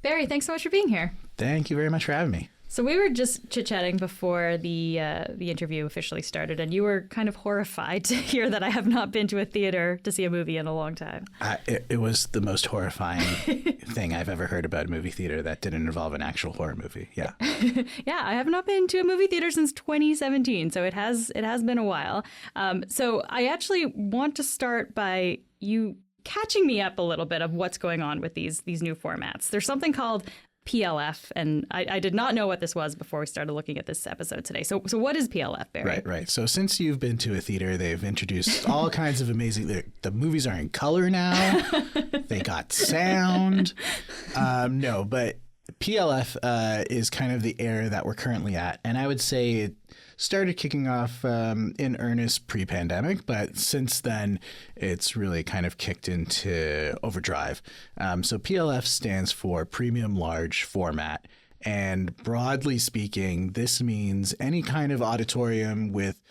Barry, thanks so much for being here. Thank you very much for having me. So we were just chit-chatting before the interview officially started, and you were kind of horrified to hear that I have not been to a theater to see a movie in a long time. It was the most horrifying thing I've ever heard about a movie theater that didn't involve an actual horror movie. Yeah. Yeah, I have not been to a movie theater since 2017, so it has been a while. So I actually want to start by you catching me up a little bit of what's going on with these new formats. There's something called PLF, and I did not know what this was before we started looking at this episode today. So what is PLF, Barry? Right. So since you've been to a theater, they've introduced all kinds of amazing... The movies are in color now. They got sound. No, but PLF is kind of the era that we're currently at. And I would say it started kicking off in earnest pre-pandemic, but since then it's really kind of kicked into overdrive. So PLF stands for Premium Large Format. And broadly speaking, this means any kind of auditorium with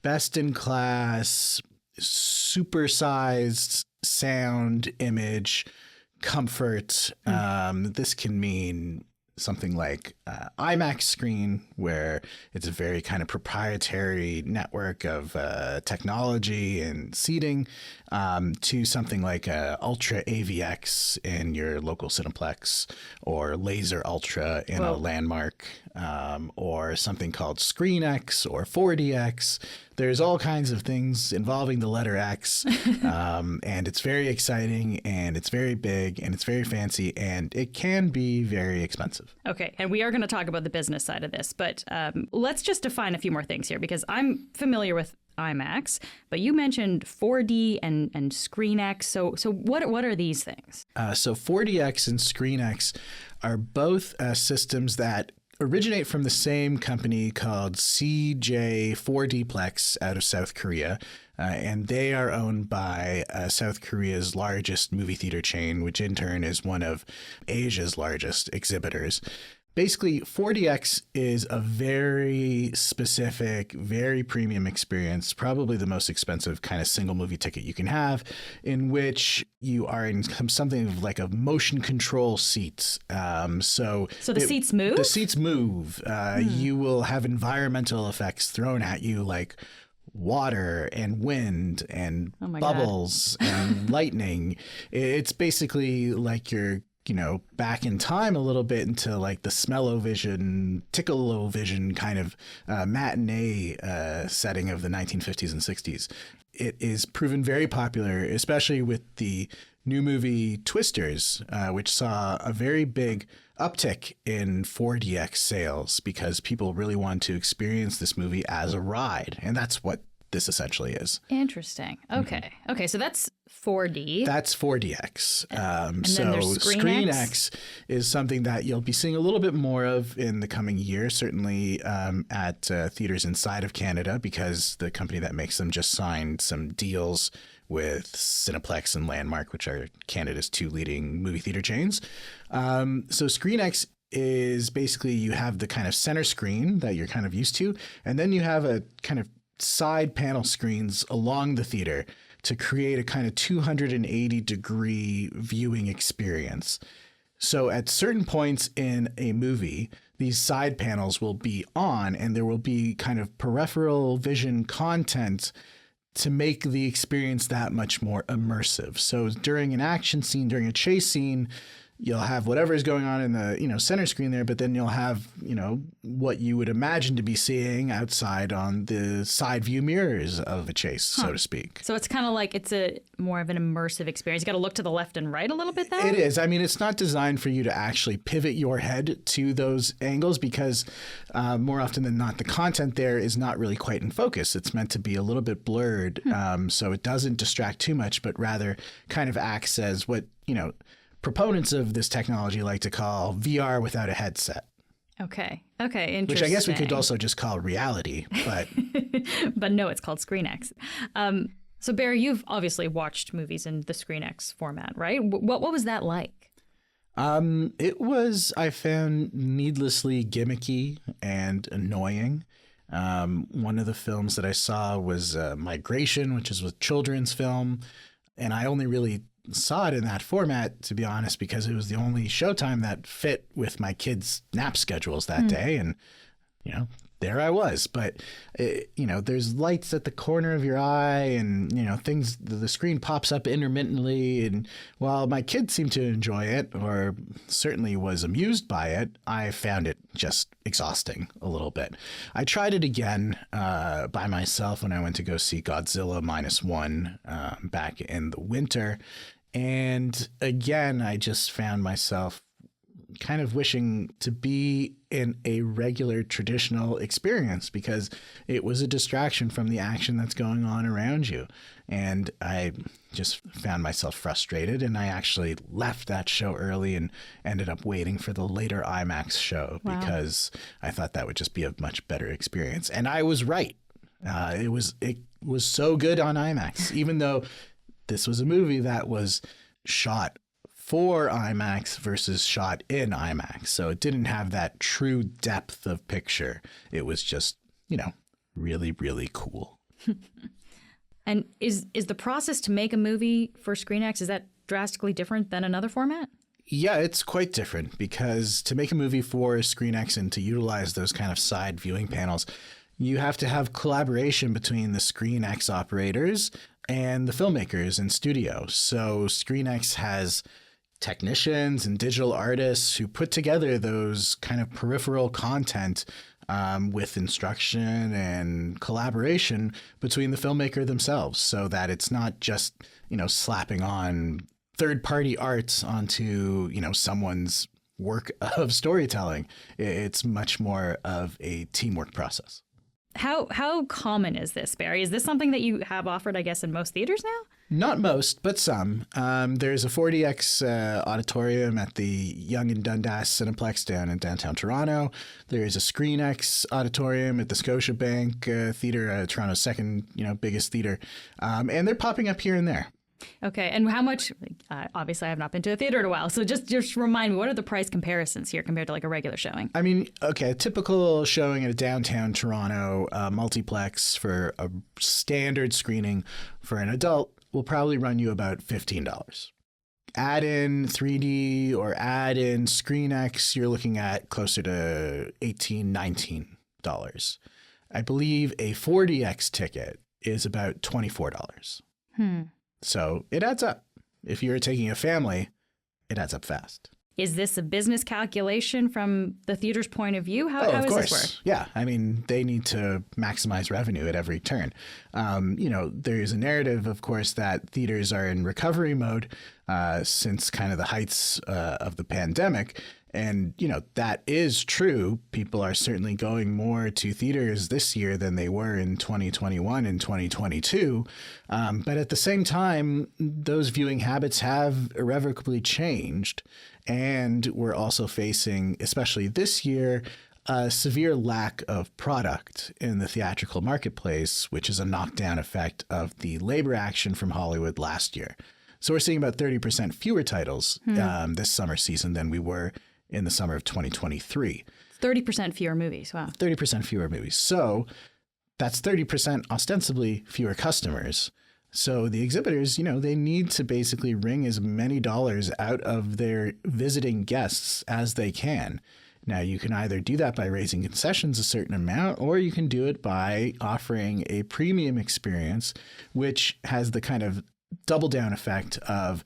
best-in-class, supersized sound, image, comfort. This can mean something like IMAX screen, where it's a very kind of proprietary network of technology and seating, to something like Ultra AVX in your local Cineplex, or Laser Ultra in a Landmark, or something called ScreenX or 4DX. There's all kinds of things involving the letter X, and it's very exciting, and it's very big, and it's very fancy, and it can be very expensive. Okay, and we are going to talk about the business side of this, but let's just define a few more things here, because I'm familiar with IMAX, but you mentioned 4D and ScreenX. So what are these things? So 4DX and ScreenX are both systems that originate from the same company called CJ4Dplex out of South Korea. And they are owned by South Korea's largest movie theater chain, which in turn is one of Asia's largest exhibitors. Basically, 4DX is a very specific, very premium experience, probably the most expensive kind of single movie ticket you can have, in which you are in something like a motion control seat. So the seats move? The seats move. You will have environmental effects thrown at you, like water and wind and bubbles and lightning. It's basically like you're back in time a little bit into like the smell-o-vision, tickle-o-vision kind of matinee setting of the 1950s and 60s. It is proven very popular, especially with the new movie Twisters, which saw a very big uptick in 4DX sales because people really want to experience this movie as a ride. And that's what this essentially is. Interesting. Okay. Mm-hmm. Okay, so that's 4D. That's 4DX. And so then there's ScreenX is something that you'll be seeing a little bit more of in the coming year, certainly at theaters inside of Canada, because the company that makes them just signed some deals with Cineplex and Landmark, which are Canada's two leading movie theater chains. So ScreenX is basically, you have the kind of center screen that you're kind of used to, and then you have a kind of side panel screens along the theater to create a kind of 280-degree viewing experience. So at certain points in a movie, these side panels will be on, and there will be kind of peripheral vision content to make the experience that much more immersive. So during an action scene, during a chase scene, you'll have whatever is going on in the center screen there, but then you'll have what you would imagine to be seeing outside on the side view mirrors of a chase, so to speak. So it's kind of like it's a more of an immersive experience. You got to look to the left and right a little bit then? It is. I mean, it's not designed for you to actually pivot your head to those angles because more often than not, the content there is not really quite in focus. It's meant to be a little bit blurred, so it doesn't distract too much, but rather kind of acts as what, proponents of this technology like to call VR without a headset. Okay, interesting. Which I guess we could also just call reality, but... But no, it's called ScreenX. So Barry, you've obviously watched movies in the ScreenX format, right? What was that like? It was, I found, needlessly gimmicky and annoying. One of the films that I saw was Migration, which is a children's film. And I only really saw it in that format, to be honest, because it was the only showtime that fit with my kids' nap schedules that day. And, you know, there I was. But, you know, there's lights at the corner of your eye and, you know, things, the screen pops up intermittently. And while my kids seemed to enjoy it, or certainly was amused by it, I found it just exhausting a little bit. I tried it again by myself when I went to go see Godzilla -1 back in the winter. And again, I just found myself kind of wishing to be in a regular traditional experience because it was a distraction from the action that's going on around you. And I just found myself frustrated, and I actually left that show early and ended up waiting for the later IMAX show because I thought that would just be a much better experience. And I was right. It was so good on IMAX, even though this was a movie that was shot for IMAX versus shot in IMAX. So it didn't have that true depth of picture. It was just, you know, really, really cool. And is the process to make a movie for ScreenX, is that drastically different than another format? Yeah, it's quite different because to make a movie for ScreenX and to utilize those kind of side viewing panels, you have to have collaboration between the ScreenX operators and the filmmakers in studio. So ScreenX has technicians and digital artists who put together those kind of peripheral content with instruction and collaboration between the filmmaker themselves, so that it's not just, you know, slapping on third-party arts onto, you know, someone's work of storytelling. It's much more of a teamwork process. How common is this, Barry? Is this something that you have offered, I guess, in most theaters now? Not most, but some. There's a 4DX auditorium at the Yonge and Dundas Cineplex down in downtown Toronto. There's a ScreenX auditorium at the Scotiabank Theatre, Toronto's second, you know, biggest theater. And they're popping up here and there. Okay. And how much, obviously I have not been to a theater in a while, so just remind me, what are the price comparisons here compared to like a regular showing? I mean, okay, a typical showing at a downtown Toronto multiplex for a standard screening for an adult will probably run you about $15. Add in 3D or add in ScreenX, you're looking at closer to $18, $19. I believe a 4DX ticket is about $24. So it adds up. If you're taking a family, it adds up fast. Is this a business calculation from the theater's point of view? How of does course. this work? Yeah. I mean, they need to maximize revenue at every turn. You know, there's a narrative, of course, that theaters are in recovery mode since kind of the heights of the pandemic. And, you know, that is true. People are certainly going more to theaters this year than they were in 2021 and 2022. But at the same time, those viewing habits have irrevocably changed. And we're also facing, especially this year, a severe lack of product in the theatrical marketplace, which is a knockdown effect of the labor action from Hollywood last year. So we're seeing about 30% fewer titles this summer season than we were in the summer of 2023. 30% fewer movies. Wow. 30% fewer movies. So that's 30% ostensibly fewer customers. So the exhibitors, you know, they need to basically wring as many dollars out of their visiting guests as they can. Now, you can either do that by raising concessions a certain amount, or you can do it by offering a premium experience, which has the kind of double down effect of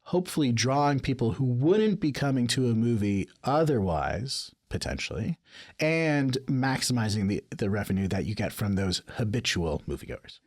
hopefully drawing people who wouldn't be coming to a movie otherwise, potentially, and maximizing the revenue that you get from those habitual moviegoers.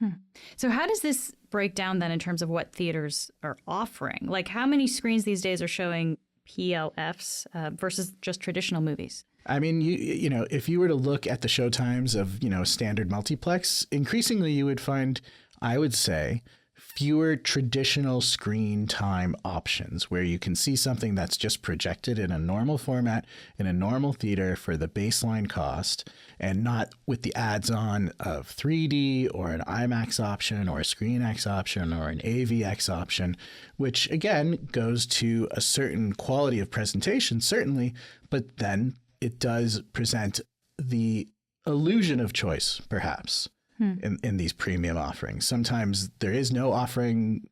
So how does this break down then in terms of what theaters are offering? Like how many screens these days are showing PLFs versus just traditional movies? I mean, you know, if you were to look at the showtimes of, you know, standard multiplex, increasingly you would find, I would say, fewer traditional screen time options where you can see something that's just projected in a normal format in a normal theater for the baseline cost and not with the adds-on of 3D or an IMAX option or a ScreenX option or an AVX option, which again goes to a certain quality of presentation, certainly, but then it does present the illusion of choice, perhaps. In these premium offerings. Sometimes there is no offering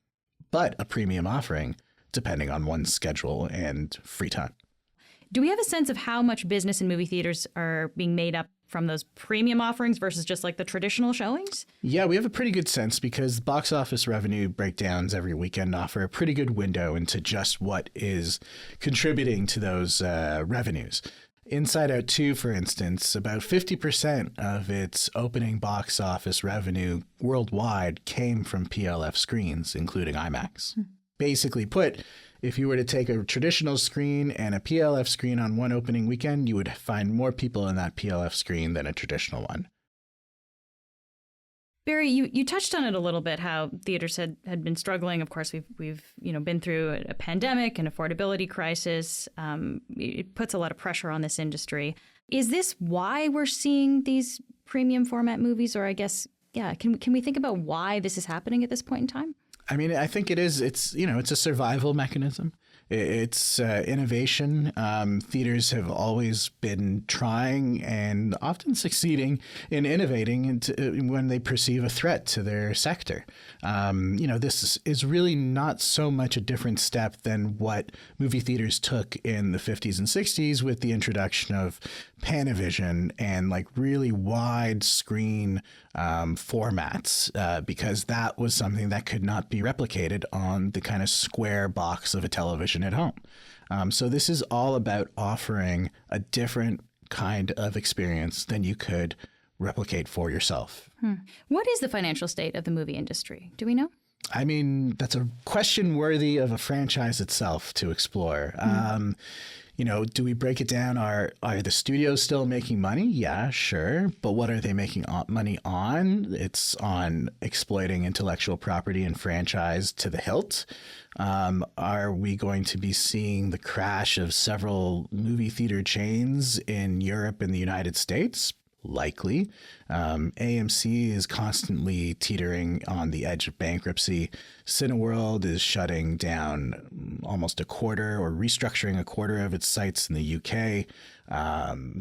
but a premium offering depending on one's schedule and free time. Do we have a sense of how much business in movie theaters are being made up from those premium offerings versus just like the traditional showings? Yeah, we have a pretty good sense because box office revenue breakdowns every weekend offer a pretty good window into just what is contributing to those revenues. Inside Out 2, for instance, about 50% of its opening box office revenue worldwide came from PLF screens, including IMAX. Basically put, if you were to take a traditional screen and a PLF screen on one opening weekend, you would find more people in that PLF screen than a traditional one. Barry, you touched on it a little bit, how theaters had been struggling. Of course, we've been through a pandemic, an affordability crisis. It puts a lot of pressure on this industry. Is this why we're seeing these premium format movies? Or I guess, can we think about why this is happening at this point in time? I mean, I think it is. It's a survival mechanism. It's innovation. Theaters have always been trying and often succeeding in innovating when they perceive a threat to their sector. This is really not so much a different step than what movie theaters took in the 50s and 60s with the introduction of Panavision and like really wide screen formats, because that was something that could not be replicated on the kind of square box of a television at home. So this is all about offering a different kind of experience than you could replicate for yourself. What is the financial state of the movie industry? Do we know? I mean, that's a question worthy of a franchise itself to explore. Do we break it down? Are the studios still making money? Yeah, sure. But what are they making money on? It's on exploiting intellectual property and franchise to the hilt. Are we going to be seeing the crash of several movie theater chains in Europe and the United States? Likely. AMC is constantly teetering on the edge of bankruptcy. Cineworld is shutting down almost a quarter or restructuring a quarter of its sites in the UK.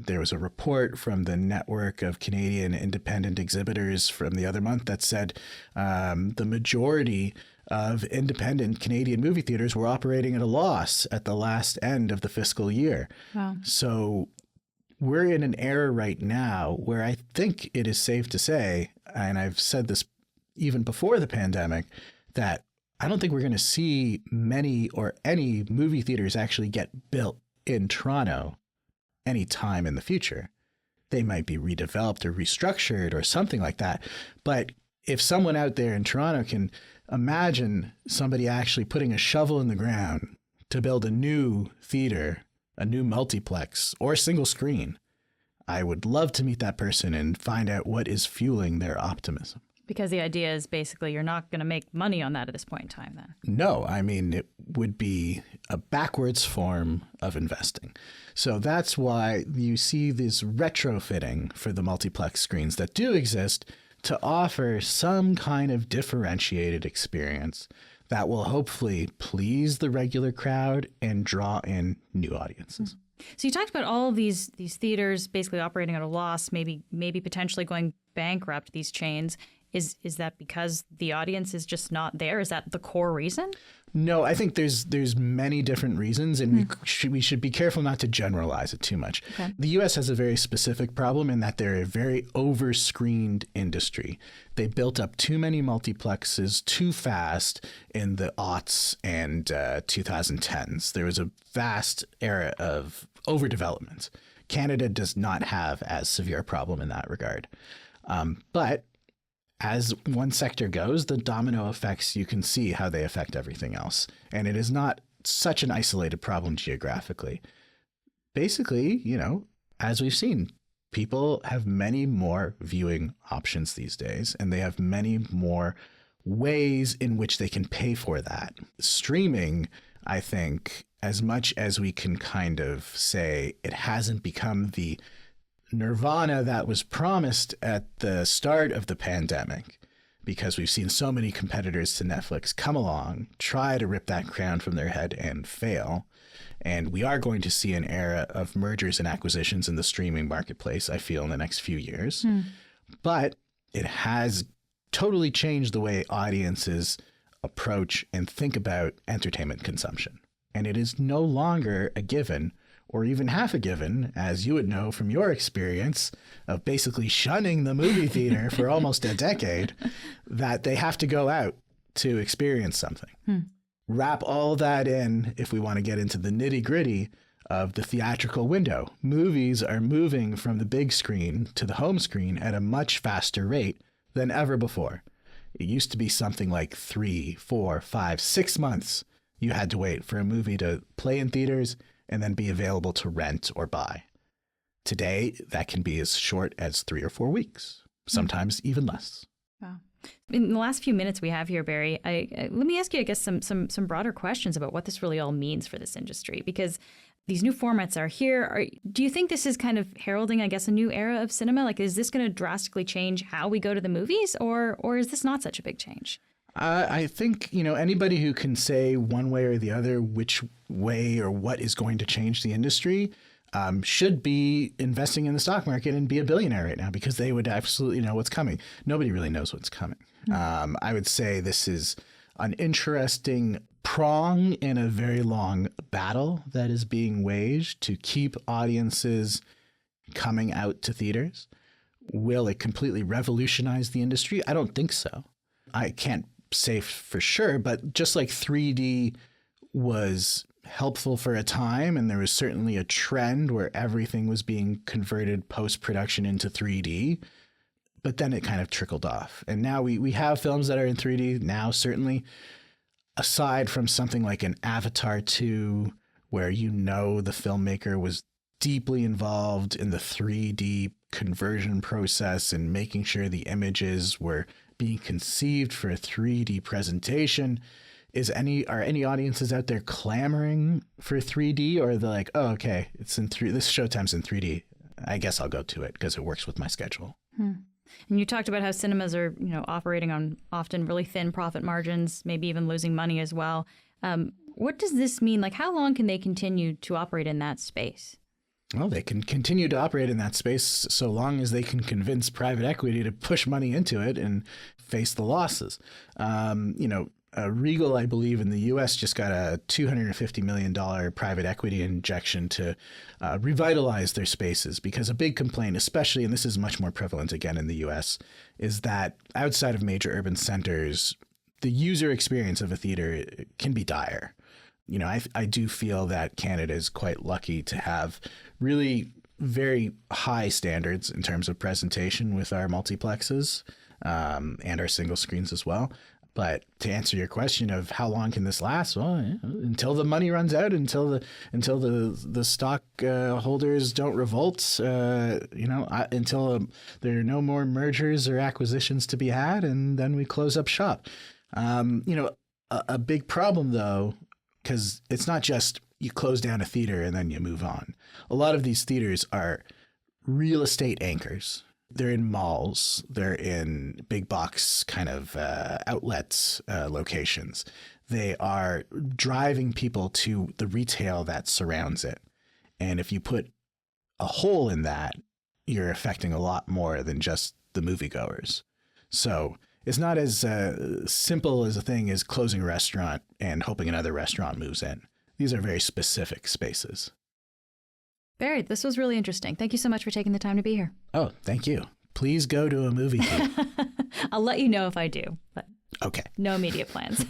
There was a report from the network of Canadian independent exhibitors from the other month that said the majority of independent Canadian movie theaters were operating at a loss at the last end of the fiscal year. Wow. So we're in an era right now where I think it is safe to say, and I've said this even before the pandemic, that I don't think we're going to see many or any movie theaters actually get built in Toronto anytime in the future. They might be redeveloped or restructured or something like that. But if someone out there in Toronto can imagine somebody actually putting a shovel in the ground to build a new theater, a new multiplex, or a single screen, I would love to meet that person and find out what is fueling their optimism. Because the idea is basically you're not going to make money on that at this point in time then. No, I mean, it would be a backwards form of investing. So that's why you see this retrofitting for the multiplex screens that do exist to offer some kind of differentiated experience that will hopefully please the regular crowd and draw in new audiences. So you talked about all of these theaters basically operating at a loss, maybe potentially going bankrupt, these chains. Is that because the audience is just not there? Is that the core reason? No, I think there's many different reasons, and we should be careful not to generalize it too much. Okay. The U.S. has a very specific problem in that they're a very over-screened industry. They built up too many multiplexes too fast in the aughts and 2010s. There was a vast era of overdevelopment. Canada does not have as severe a problem in that regard. But as one sector goes, the domino effects, you can see how they affect everything else. And it is not such an isolated problem geographically. Basically, as we've seen, people have many more viewing options these days, and they have many more ways in which they can pay for that. Streaming, I think, as much as we can kind of say it hasn't become the nirvana that was promised at the start of the pandemic, because we've seen so many competitors to Netflix come along, try to rip that crown from their head and fail. And we are going to see an era of mergers and acquisitions in the streaming marketplace, I feel, in the next few years. But it has totally changed the way audiences approach and think about entertainment consumption. And it is no longer a given, or even half a given, as you would know from your experience of basically shunning the movie theater for almost a decade, that they have to go out to experience something. Wrap all that in if we want to get into the nitty-gritty of the theatrical window. Movies are moving from the big screen to the home screen at a much faster rate than ever before. It used to be something like 3, 4, 5, 6 months you had to wait for a movie to play in theaters and then be available to rent or buy. Today, that can be as short as 3 or 4 weeks, sometimes even less. Wow. In the last few minutes we have here, Barry, let me ask you, I guess, some broader questions about what this really all means for this industry, because these new formats are here. Do you think this is kind of heralding, I guess, a new era of cinema? Like, is this going to drastically change how we go to the movies, or is this not such a big change? I think, anybody who can say one way or the other which way or what is going to change the industry should be investing in the stock market and be a billionaire right now, because they would absolutely know what's coming. Nobody really knows what's coming. I would say this is an interesting prong in a very long battle that is being waged to keep audiences coming out to theaters. Will it completely revolutionize the industry? I don't think so. I can't say for sure, but just like 3D was helpful for a time, and there was certainly a trend where everything was being converted post-production into 3D, but then it kind of trickled off. And now we have films that are in 3D now, certainly, aside from something like an Avatar 2, where the filmmaker was deeply involved in the 3D conversion process and making sure the images were being conceived for a 3D presentation. Are any audiences out there clamoring for 3D, or they're like, oh, okay, it's in this showtime's in 3D. I guess I'll go to it because it works with my schedule. And you talked about how cinemas are, operating on often really thin profit margins, maybe even losing money as well. What does this mean? Like, how long can they continue to operate in that space? Well, they can continue to operate in that space so long as they can convince private equity to push money into it and face the losses. Regal, I believe, in the U.S. just got a $250 million private equity injection to revitalize their spaces, because a big complaint, especially, and this is much more prevalent again in the U.S., is that outside of major urban centers, the user experience of a theater can be dire. I do feel that Canada is quite lucky to have really very high standards in terms of presentation with our multiplexes and our single screens as well. But to answer your question of how long can this last, well, until the money runs out, until the stock holders don't revolt, until there are no more mergers or acquisitions to be had, and then we close up shop. A big problem though, because it's not just you close down a theater and then you move on. A lot of these theaters are real estate anchors. They're in malls. They're in big box kind of outlets locations. They are driving people to the retail that surrounds it. And if you put a hole in that, you're affecting a lot more than just the moviegoers. So it's not as simple as a thing as closing a restaurant and hoping another restaurant moves in. These are very specific spaces. Barry, this was really interesting. Thank you so much for taking the time to be here. Oh, thank you. Please go to a movie theater. I'll let you know if I do, but okay. No immediate plans.